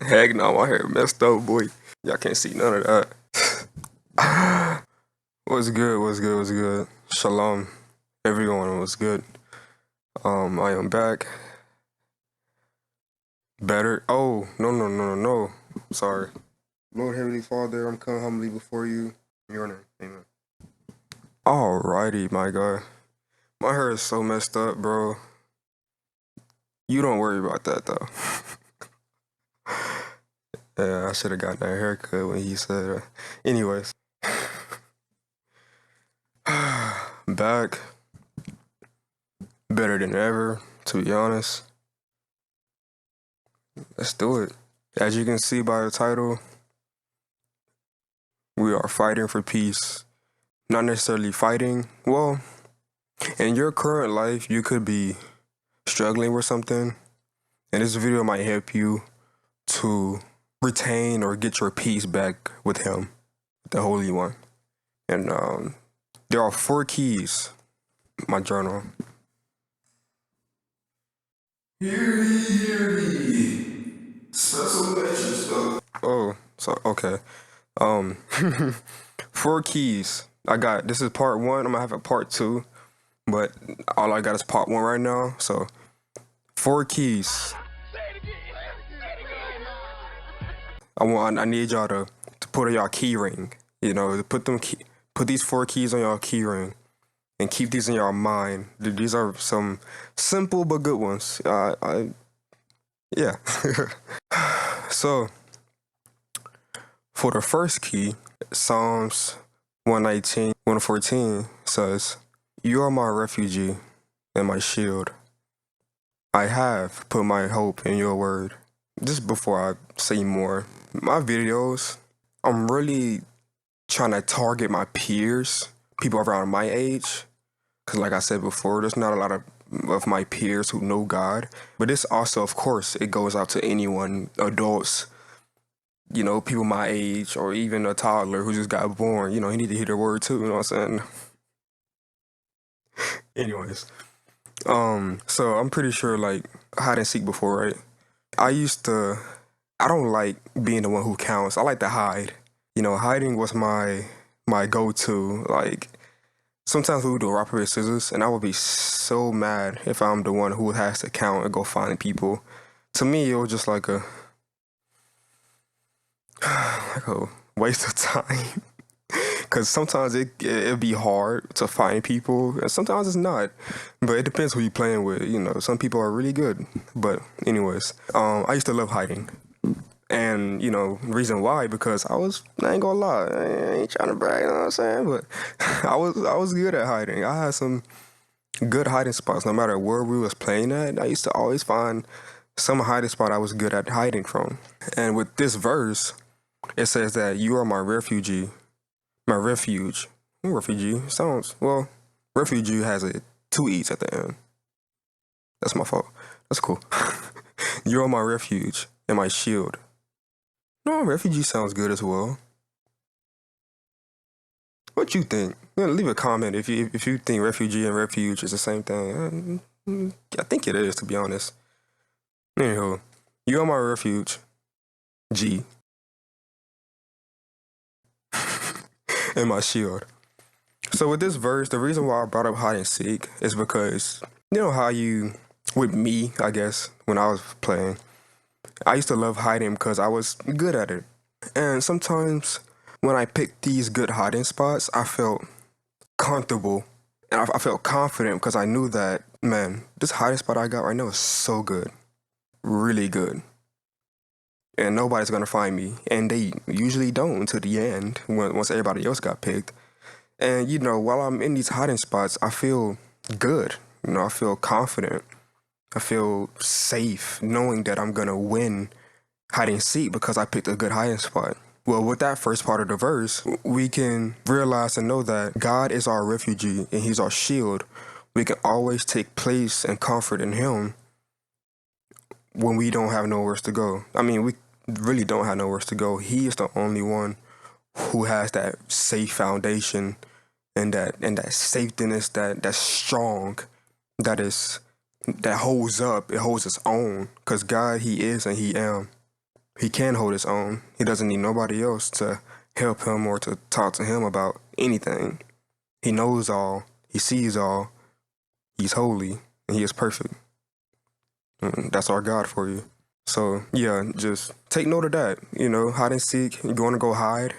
Heck no, my hair messed up, boy. Y'all can't see none of that. What's good? What's good? What's good? Shalom, everyone. What's good? I am back. Better. Oh, no. Sorry. Lord Heavenly Father, I'm coming humbly before you. In your name, amen. Alrighty, my guy. My hair is so messed up, bro. You don't worry about that, though. Yeah, I should have gotten that haircut when he said. Anyways, back better than ever, to be honest. Let's do it. As you can see by the title, we are fighting for peace. Not necessarily fighting. Well, in your current life, you could be struggling with something, and this video might help you to retain or get your peace back with Him, the Holy One. And there are 4 keys. My journal. Hear ye. Special mention stuff. Oh, so okay. 4 keys. This is part 1. I'm gonna have a part 2, but all I got is part 1 right now. So 4 keys. I need y'all to put on y'all key ring. You know, put these 4 keys on y'all key ring and keep these in your mind. These are some simple but good ones. Yeah. So for the first key, Psalms 119, 114 says, "You are my refuge and my shield. I have put my hope in your word." Just before I say more, my videos, I'm really trying to target my peers, people around my age. Because like I said before, there's not a lot of my peers who know God. But this also, of course, it goes out to anyone, adults, you know, people my age, or even a toddler who just got born. You know, he need to hear the word too, you know what I'm saying? Anyways, so I'm pretty sure, like, hide and seek before, right? I don't like being the one who counts. I like to hide. You know, hiding was my go-to. Like, sometimes we would do rock, paper, scissors, and I would be so mad if I'm the one who has to count and go find people. To me, it was just like a waste of time. Because sometimes it'd be hard to find people, and sometimes it's not. But it depends who you're playing with. You know, some people are really good. But anyways, I used to love hiding. And, you know, reason why, because I ain't gonna lie, I ain't trying to brag, you know what I'm saying? But I was good at hiding. I had some good hiding spots no matter where we was playing at. I used to always find some hiding spot I was good at hiding from. And with this verse, it says that you are my refuge. My refuge. Refugee sounds, well, refugee has 2 E's at the end. That's my fault. That's cool. You are my refuge and my shield. No, refugee sounds good as well. What you think? Leave a comment if you think refugee and refuge is the same thing. I think it is, to be honest. Anywho, you are my refuge, G, and my shield. So with this verse, the reason why I brought up hide and seek is because, you know how with me, I guess, when I was playing, I used to love hiding because I was good at it. And sometimes when I picked these good hiding spots, I felt comfortable and I felt confident because I knew that, man, this hiding spot I got right now is so good. Really good. And nobody's going to find me. And they usually don't until the end, once everybody else got picked. And, you know, while I'm in these hiding spots, I feel good. You know, I feel confident. I feel safe knowing that I'm going to win hide and seek because I picked a good hiding spot. Well, with that first part of the verse, we can realize and know that God is our refuge and He's our shield. We can always take place and comfort in Him when we don't have nowhere to go. I mean, we really don't have nowhere to go. He is the only one who has that safe foundation and that safetyness that's strong, that holds up, it holds its own. Because God, He is and He am. He can hold his own. He doesn't need nobody else to help him or to talk to him about anything. He knows all. He sees all. He's holy and he is perfect. And that's our God for you. So yeah, just take note of that. Hide and seek. You're going to go hide.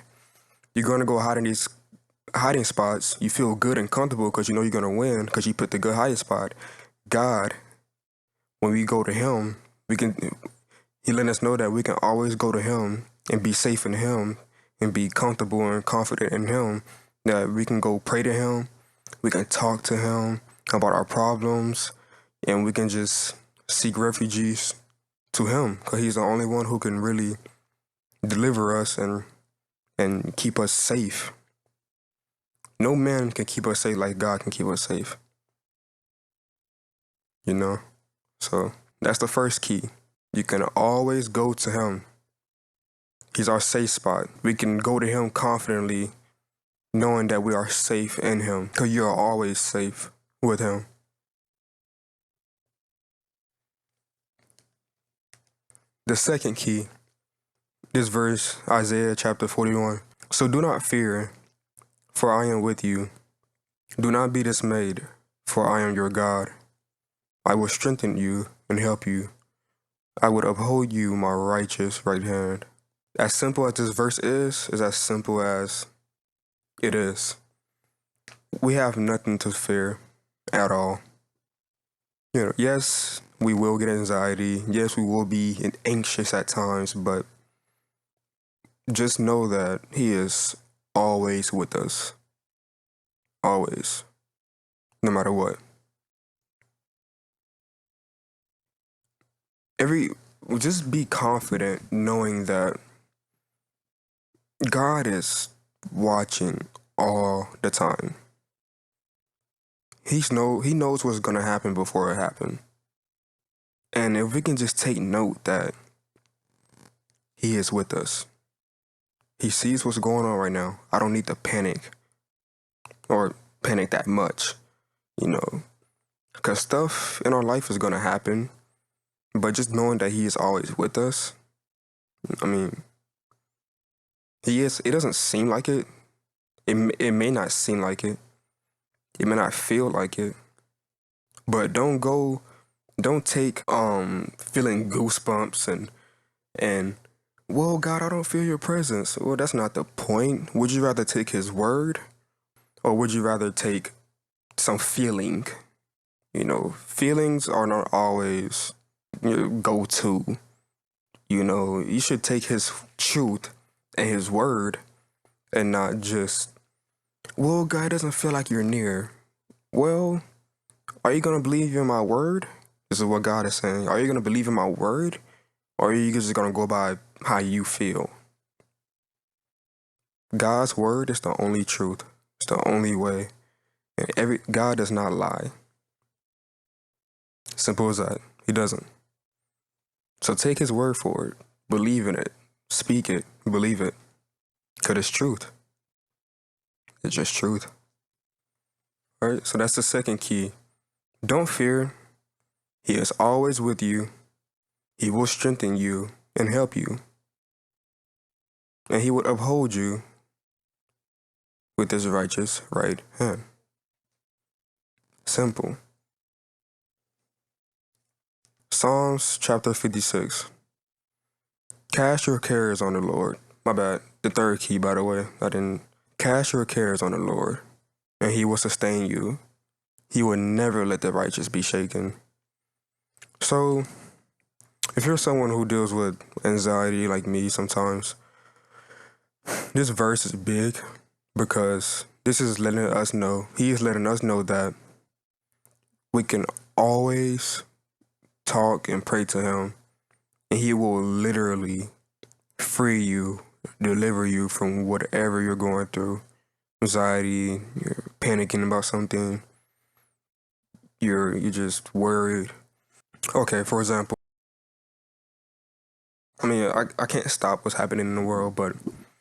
You're going to go hide in these hiding spots. You feel good and comfortable because you know you're going to win because you put the good hiding spot. God, when we go to him, he let us know that we can always go to him and be safe in him and be comfortable and confident in him, that we can go pray to him, we can talk to him about our problems, and we can just seek refugees to him because he's the only one who can really deliver us and keep us safe. No man can keep us safe like God can keep us safe. So that's the first key. You can always go to him. He's our safe spot. We can go to him confidently, knowing that we are safe in him, because you're always safe with him. The second key, this verse, Isaiah chapter 41. So do not fear, for I am with you. Do not be dismayed, for I am your God. I will strengthen you and help you. I would uphold you my righteous right hand. As simple as this verse is as simple as it is. We have nothing to fear at all. Yes, we will get anxiety. Yes, we will be anxious at times, but just know that he is always with us. Always. No matter what. Just be confident knowing that God is watching all the time. He knows what's gonna happen before it happens. And if we can just take note that he is with us. He sees what's going on right now. I don't need to panic or panic that much, because stuff in our life is gonna happen. But just knowing that he is always with us, he is. It doesn't seem like it. It may not seem like it. It may not feel like it. But don't take feeling goosebumps and well, God, I don't feel your presence. Well, that's not the point. Would you rather take his word, or would you rather take some feeling? Feelings are not always your go-to. You should take his truth and his word and not just, well, God doesn't feel like you're near. Well, are you going to believe in my word? This is what God is saying. Are you going to believe in my word? Or are you just going to go by how you feel? God's word is the only truth. It's the only way. And God does not lie. Simple as that. He doesn't. So take his word for it. Believe in it. Speak it. Believe it. Because it's truth. It's just truth. All right, so that's the second key. Don't fear. He is always with you. He will strengthen you and help you. And he would uphold you with his righteous right hand. Simple. Psalms chapter 56. Cast your cares on the Lord. My bad. The third key, by the way. Cast your cares on the Lord, and he will sustain you. He will never let the righteous be shaken. So, if you're someone who deals with anxiety like me sometimes, this verse is big because this is letting us know, he is letting us know that we can always talk and pray to him, and he will literally free you, deliver you from whatever you're going through. Anxiety, you're panicking about something, you're just worried. Okay, for example, I can't stop what's happening in the world, but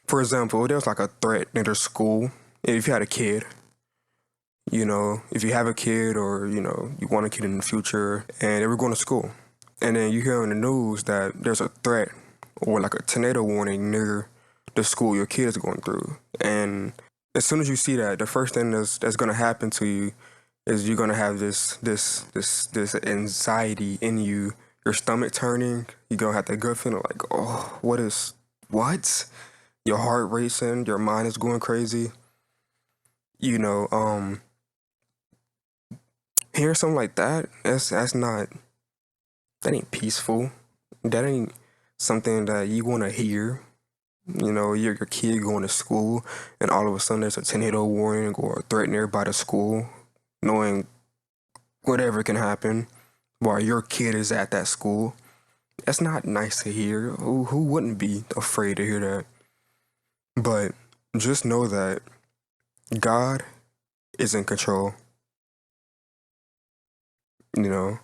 for example, there's like a threat in their school. If you had a kid, if you have a kid or, you want a kid in the future and they were going to school, and then you hear on the news that there's a threat or like a tornado warning near the school your kid is going through. And as soon as you see that, the first thing that's gonna happen to you is you're gonna have this anxiety in you, your stomach turning. You're gonna have that gut feeling like, oh, what? Your heart racing, your mind is going crazy. You know, hearing something like that, that ain't peaceful. That ain't something that you wanna hear. You know, your kid going to school, and all of a sudden there's a tornado warning or threatening everybody at school, knowing whatever can happen while your kid is at that school. That's not nice to hear. Who wouldn't be afraid to hear that? But just know that God is in control. You know,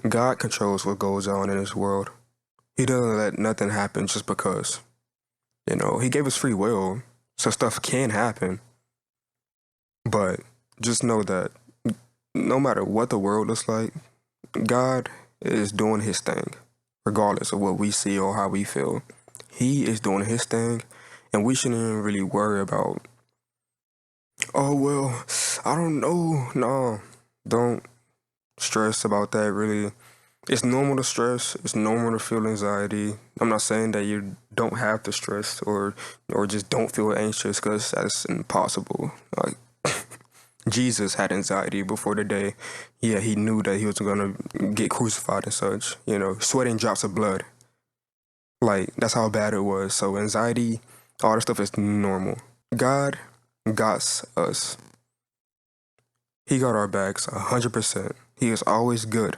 God controls what goes on in this world. He doesn't let nothing happen just because. You know, He gave us free will, so stuff can happen. But just know that no matter what the world looks like, God is doing His thing, regardless of what we see or how we feel. He is doing His thing, and we shouldn't even really worry about, oh, well, I don't know. No, don't stress about that, really. It's normal to stress. It's normal to feel anxiety. I'm not saying that you don't have to stress or just don't feel anxious, because that's impossible. Like, Jesus had anxiety before the day. Yeah, He knew that He was gonna get crucified and such. You know, sweating drops of blood. Like, that's how bad it was. So anxiety, all this stuff is normal. God got us. He got our backs 100%. He is always good.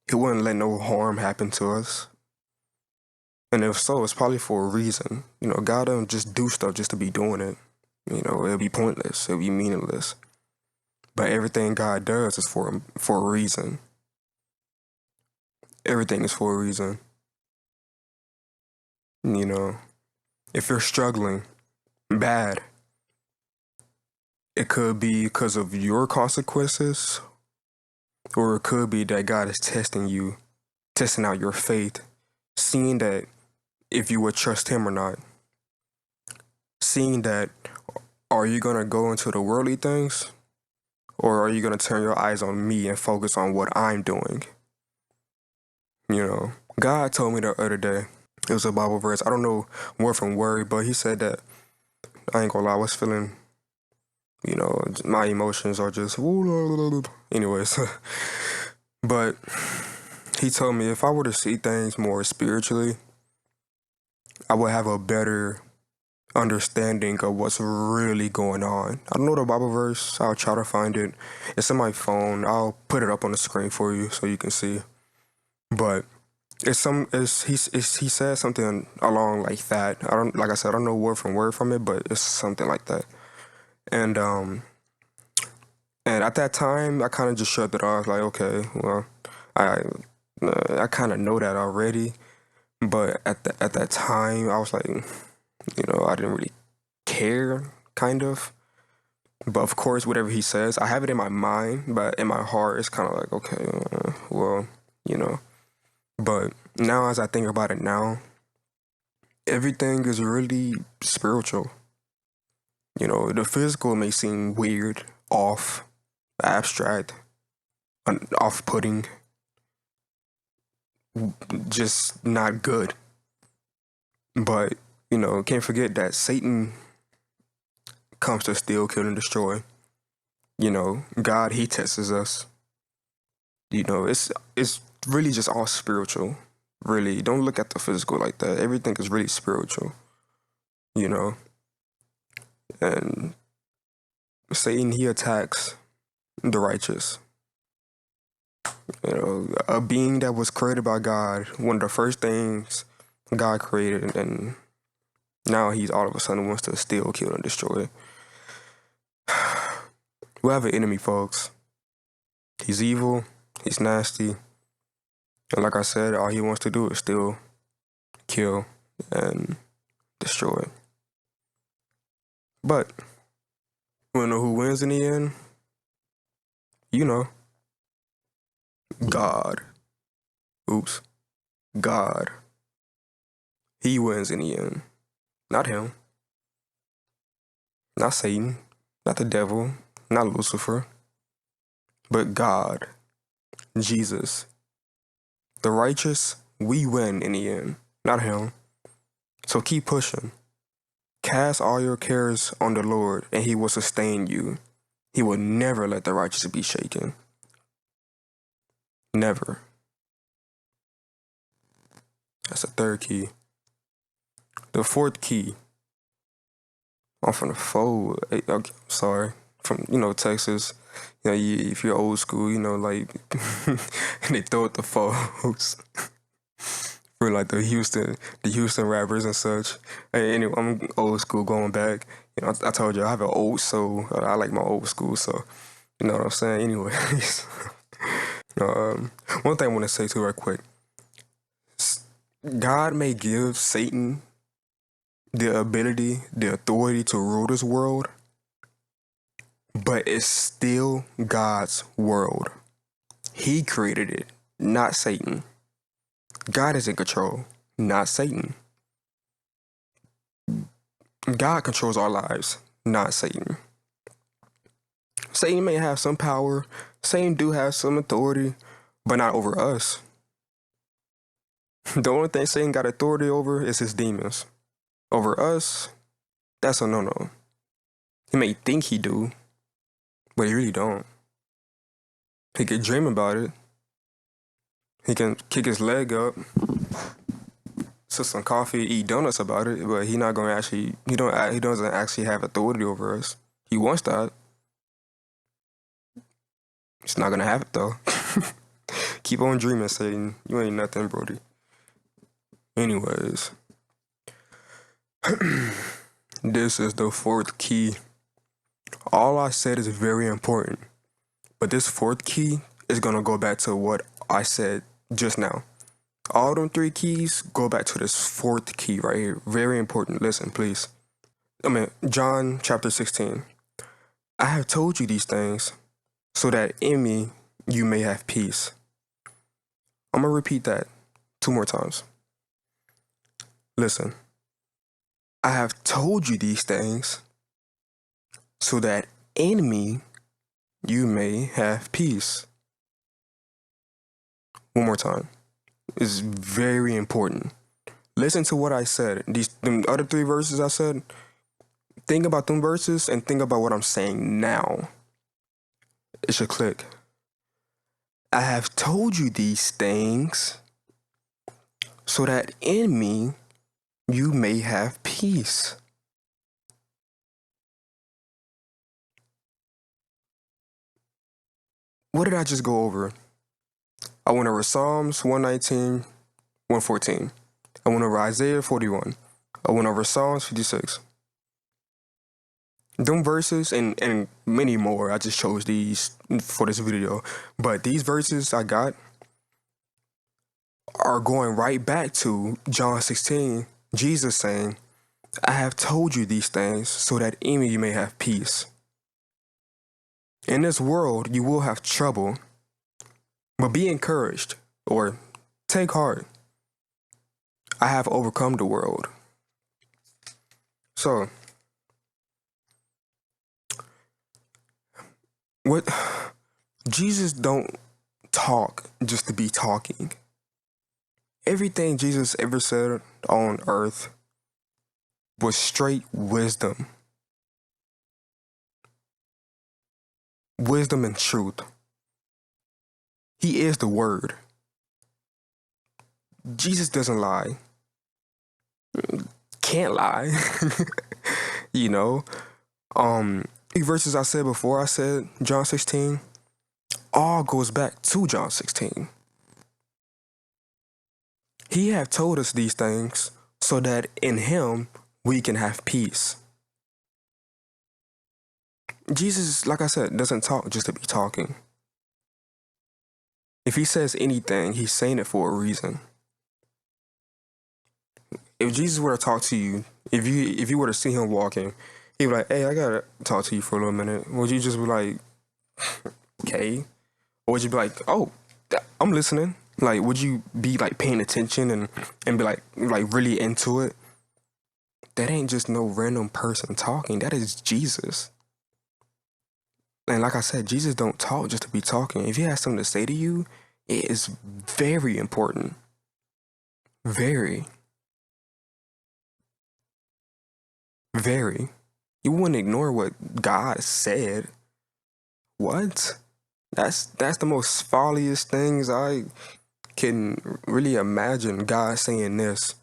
He wouldn't let no harm happen to us. And if so, it's probably for a reason. You know, God don't just do stuff just to be doing it. You know, it'll be pointless. It'll be meaningless. But everything God does is for a reason. Everything is for a reason. You know, if you're struggling bad, it could be because of your consequences, or it could be that God is testing you, testing out your faith, seeing that if you would trust Him or not, seeing that are you going to go into the worldly things, or are you going to turn your eyes on me and focus on what I'm doing? You know, God told me the other day, it was a Bible verse, I don't know word from word, but He said that, I ain't gonna lie, I was feeling, you know, my emotions are just, anyways. But He told me if I were to see things more spiritually, I would have a better understanding of what's really going on. I don't know the Bible verse. I'll try to find it. It's in my phone. I'll put it up on the screen for you so you can see. But he said something along like that. Like I said, I don't know word from it, but it's something like that. And at that time, I kind of just shrugged it off, like, okay, well, I kind of know that already. But at that time, I was like, you know, I didn't really care, kind of. But of course, whatever He says, I have it in my mind, but in my heart, it's kind of like, okay, well, you know. But now, as I think about it now, everything is really spiritual. You know, the physical may seem weird, off, abstract, off-putting, just not good. But, you know, can't forget that Satan comes to steal, kill, and destroy. You know, God, He tests us. You know, it's really just all spiritual. Really, don't look at the physical like that. Everything is really spiritual. You know, and Satan, he attacks the righteous. You know, a being that was created by God, one of the first things God created, and now He's all of a sudden wants to steal, kill, and destroy. We have an enemy, folks. He's evil. He's nasty. And like I said, all he wants to do is steal, kill, and destroy. But you wanna know who wins in the end? You know, God. Oops. God. he wins in the end. Not him. Not Satan. Not the devil. Not Lucifer. But God. Jesus. The righteous, we win in the end. Not him. So keep pushing. Cast all your cares on the Lord, and he will sustain you. He will never let the righteous be shaken. Never. That's the third key. The fourth key. I'm from the fold. Okay, sorry. From, Texas. If you're old school, like, they throw it the folds. For like the Houston rappers and such. Hey, anyway, I'm old school going back. I told you I have an old soul. I like my old school, so you know what I'm saying. Anyways, one thing I want to say too, right quick. God may give Satan the ability, the authority to rule this world, but it's still God's world. He created it, not Satan. God is in control, not Satan. God controls our lives, not Satan. Satan may have some power, Satan do have some authority, but not over us. The only thing Satan got authority over is his demons. Over us, that's a no-no. He may think he do, but he really don't. He could dream about it. He can kick his leg up, sip some coffee, eat donuts about it, but he doesn't actually have authority over us. He wants that. It's not gonna have it though. Keep on dreaming, Satan. You ain't nothing, Brody. Anyways, this is the fourth key. All I said is very important, but this fourth key is gonna go back to what I said just now. All them three keys go back to this fourth key right here. Very important. Listen, please. John chapter 16. I have told you these things so that in me you may have peace. I'm going to repeat that 2 more times. Listen. I have told you these things so that in me you may have peace. One more time. It's very important. Listen to what I said. Them other 3 verses I said, think about them verses and think about what I'm saying now. It should click. I have told you these things so that in me you may have peace. What did I just go over? I went over Psalms 119, 114. I went over Isaiah 41. I went over Psalms 56. Them verses and many more, I just chose these for this video. But these verses I got are going right back to John 16, Jesus saying, I have told you these things so that in me you may have peace. In this world, you will have trouble, but be encouraged or take heart. I have overcome the world. So, what Jesus don't talk just to be talking. Everything Jesus ever said on earth was straight wisdom. Wisdom and truth. He is the word. Jesus doesn't lie. Can't lie. The verses I said before, I said John 16, all goes back to John 16. He have told us these things so that in him we can have peace. Jesus, like I said, doesn't talk just to be talking. If he says anything, he's saying it for a reason. If Jesus were to talk to you, if you were to see him walking, he'd be like, hey, I gotta talk to you for a little minute. Would you just be like, okay? Or would you be like, oh, I'm listening? Like, would you be like paying attention and be like really into it? That ain't just no random person talking. That is Jesus. And like I said, Jesus don't talk just to be talking. If he has something to say to you, it is very important. Very, very. You wouldn't ignore what God said. What? That's the most folliest things I can really imagine. God saying this,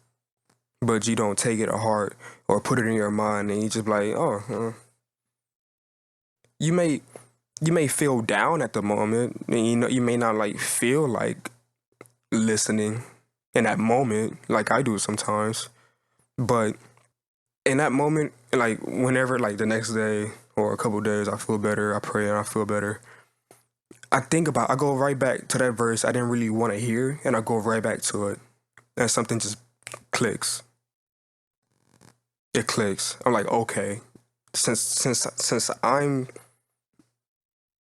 but you don't take it to heart or put it in your mind, and you just like, oh, you may feel down at the moment, and you may not like feel like listening in that moment, like I do sometimes. But in that moment, like whenever, like the next day or a couple days, I feel better. I pray and I feel better. I go right back to that verse I didn't really want to hear, and I go right back to it, and something just clicks. It clicks. I'm like, okay, since I'm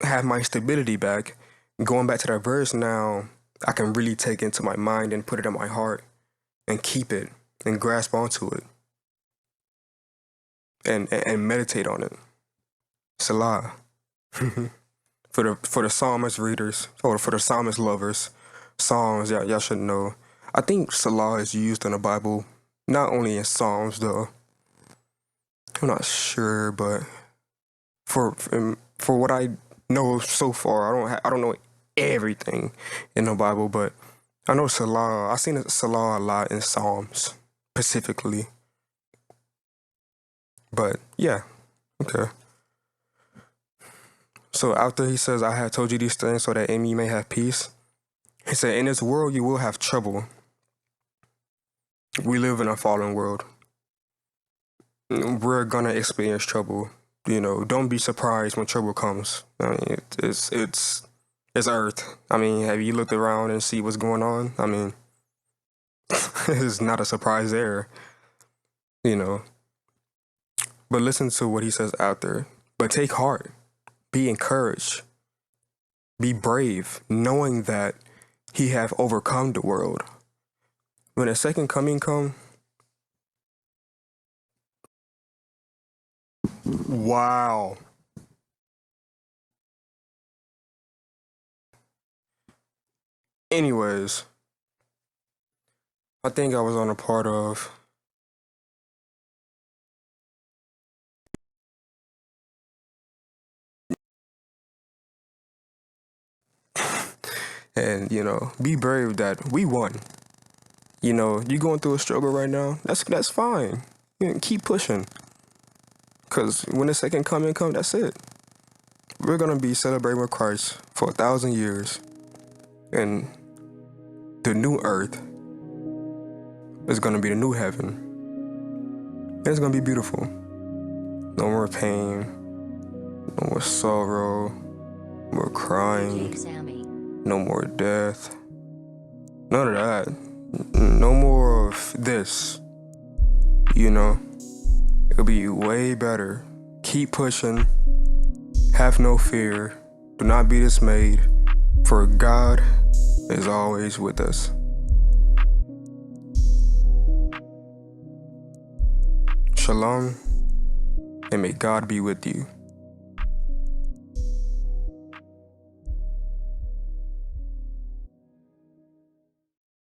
have my stability back, going back to that verse now, I can really take into my mind and put it in my heart and keep it and grasp onto it and meditate on it. Salah. For the psalmist readers or for the psalmist lovers, Psalms, y'all should know. I think Salah is used in the Bible, not only in Psalms though. I'm not sure, but for what I know so far, I don't know everything in the Bible, but I know Salah. I've seen Salah a lot in Psalms specifically. But yeah, okay. So after he says, I have told you these things so that in me you may have peace, he said, in this world you will have trouble. We live in a fallen world. We're gonna experience trouble. You know, don't be surprised when trouble comes. I mean, it's Earth. I mean, have you looked around and see what's going on? I mean, it's not a surprise there, you know. But listen to what he says out there. But take heart, be encouraged, be brave, knowing that he have overcome the world. When a second coming come, wow. Anyways, I think I was on a part of and you know, be brave that we won. You know, you going through a struggle right now. That's fine. You know, keep pushing. Cause when the second coming come, that's it. We're gonna be celebrating with Christ for 1,000 years, and the new earth is gonna be the new heaven. And it's gonna be beautiful. No more pain, no more sorrow, no more crying, no more death. None of that. No more of this. You know, it'll be way better. Keep pushing. Have no fear. Do not be dismayed, for God is always with us. Shalom, and may God be with you.